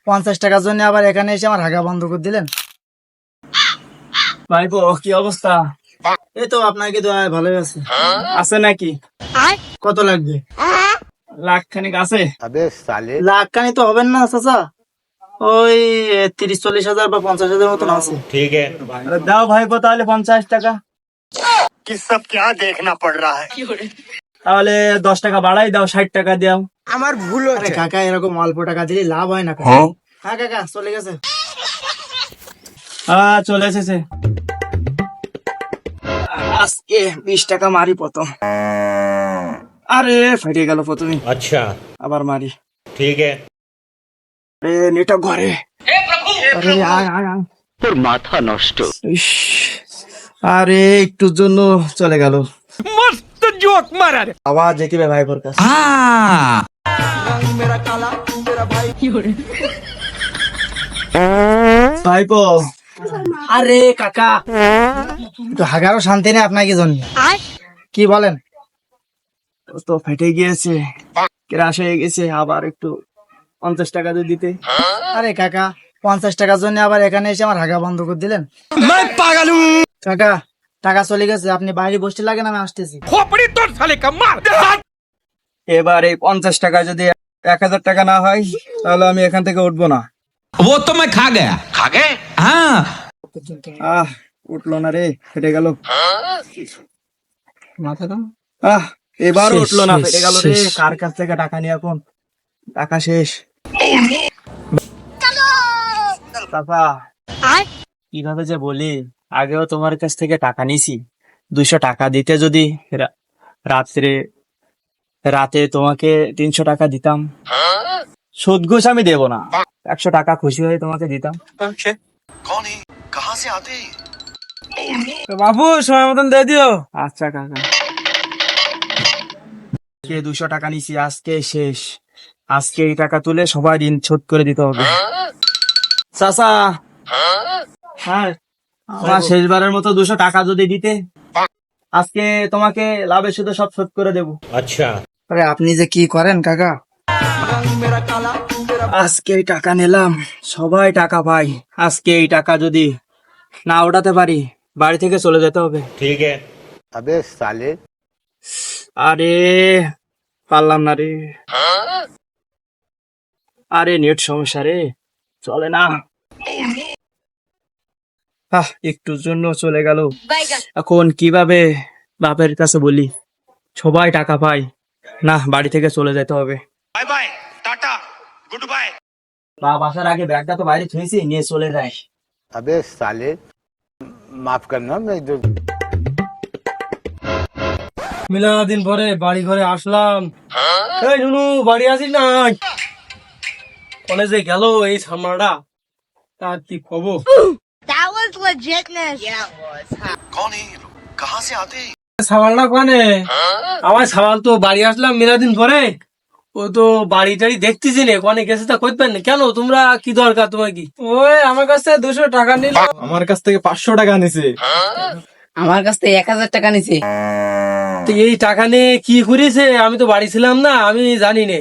50 টাকার জন্য আবার এখানে এসে আমার হাগা বন্ধ করে দিলেন। ভাইপো কি অবস্থা? এই তো আপনাকে তো ভালোই আছে। আছে নাকি? কত লাগবে? লাখ খানিক আছে। লাখ কানি তো হবেন না চাচা, ওই 30-40 হাজার বা 50 হাজার মতন আছে। আরে দাও ভাইপো তাহলে 50 টাকা। कि सब क्या देखना पड़ रहा है। তাহলে 10 টাকা বাড়াই দাও, 60 টাকা দাও। আরে কাকা এরকম অল্প টাকা দিলে লাভ হয় না। হ্যাঁ কাকা চলে গেছে। চলে এসেছে। আজকে 20 টাকা মারি প্রথম। আরে ফেটে গেল প্রথমে। अच्छा আবার মারি। ठीक है। আরে নেটা ঘরে। আরে আয় আয় আয়। তোর মাথা নষ্ট। ইস, আরে একটুর জন্য চলে গেল। मस्त जोक मारा रे। আবার যেতে হবে ভাইপোর কাছে। ভাইপো আরে কাকা একটু হাগারও শান্তি নেই আপনাকে জন্য। কি বলেন? তো ফেটে গিয়েছে, ক্রাশ হয়ে গেছে, আবার একটু 50 টাকা দিয়ে দিতে। আরে কাকা 50 টাকার জন্য আবার এখানে এসে আমার হাগা বন্ধ করে দিলেন। मैं पागल हूँ। কাকা টাকা চলে গেছে, আপনি বাইরে বসতে লাগেন, আমি আসতেছি। खोपड़ी तोड़ साले का मार। এবার এই 50 টাকা যদি 1000 টাকা না হয় তাহলে আমি এখান থেকে উঠবো না। वो तो मैं खा गया। खा गए? हाँ। উঠলো না রে, ফেটে গেল। মাথা এবার শেষ, উঠলো না, শেষ, ফেটে গেল রে। শেষ। কার কাছ থেকে টাকা নিয়ে এখন? টাকা শেষ। টাকা কিভাবে যে বলি, আগেও তোমার কাছ থেকে টাকা নিছি। 200 টাকা দিতে যদি রাতে তোমাকে 300 টাকা দিতাম, সুদ ঘুষ আমি দেবো না, 100 টাকা খুশি হয়ে তোমাকে দিতাম। कौन है, कहाँ से आते हैं? বাবু সময় মতন দিয়ে দিও। আচ্ছা কাকা। 200 টাকা নিছি, আজকে শেষ। আজকে এই টাকা তুলে সবাই ঋণ শোধ করে দিতে হবে। চাচা, হ্যাঁ আমার শেষবারের মতো 200 টাকা যদি দিতে, আজকে তোমাকে লাভের সুদে সব শোধ করে দেবো। अच्छा আরে আপনি যে কি করেন কাকা। আজকে এই টাকা নিলাম, সবাই টাকা পাই। আজকে এই টাকা যদি না ওঠাতে পারি, বাড়ি থেকে চলে যেতে হবে। ठीक है। আরে পারলাম না রে। আরে নেট সমস্যা রে, চলে না। একটুর জন্য চলে গেল। এখন কিভাবে বাপের কাছে বলি? সবাই টাকা পায় না, বাড়ি থেকে চলে যেতে হবে। Bye bye, tata, good bye. বাসার আগে ব্যাগটা তো বাইরে থুয়েছি, নিয়ে চলে যায়। দিন পরে বাড়ি ঘরে আসলাম। এই নুনু বাড়ি আসিস না? কলেজে গেল এই সামনাটা, তার কি খবর? That was legitness. कौन है ये लोग, कहाँ से आते हैं? সাবালটা কোনে? আমার সাবাল তো বাড়ি আসলাম দিন পরে, ও তো বাড়ি টাড়ি দেখতেছি না, কোনে গেছে তা কইতে পারেন। কেন তোমরা কি দরকার, তোমার কি? ওই আমার কাছ থেকে 200 টাকা নিল। আমার কাছ থেকে 500 টাকা নিছে। আমার কাছ থেকে 1000 টাকা নিছে। তো এই টাকা নিয়ে কি করেছে? আমি তো বাড়ি ছিলাম না, আমি জানি না।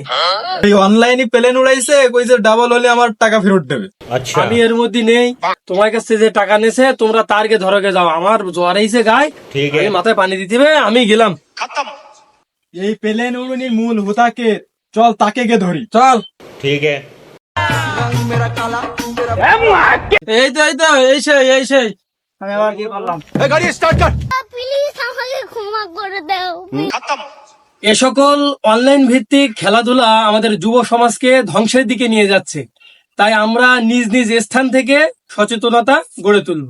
এই অনলাইনে প্লেন উড়াইছে, কইছে ডাবল হলে আমার টাকা ফেরত দেবে। अच्छा আমি এর মধ্যে নেই। তোমার কাছ থেকে যে টাকা নেছে তোমরা তারকে ধরকে যাও, আমার জ্বর আইছে গায়ে, ठीक আমি है। মাথায় পানি দিতে হবে, আমি গেলাম। खत्म। এই প্লেন উড়ুনির মূল হুতাকে, চল তাকে গে ধরি। চল। ठीक है। এই তো এই সেই আমি আবার কি করলাম? गाड़ी स्टार्ट कर। Please আমাকে ক্ষমা করে দাও। खत्म। এ সকল অনলাইন ভিত্তিক খেলাধুলা আমাদের যুব সমাজকে ধ্বংসের দিকে নিয়ে যাচ্ছে, তাই আমরা নিজ নিজ স্থান থেকে সচেতনতা গড়ে তুলব।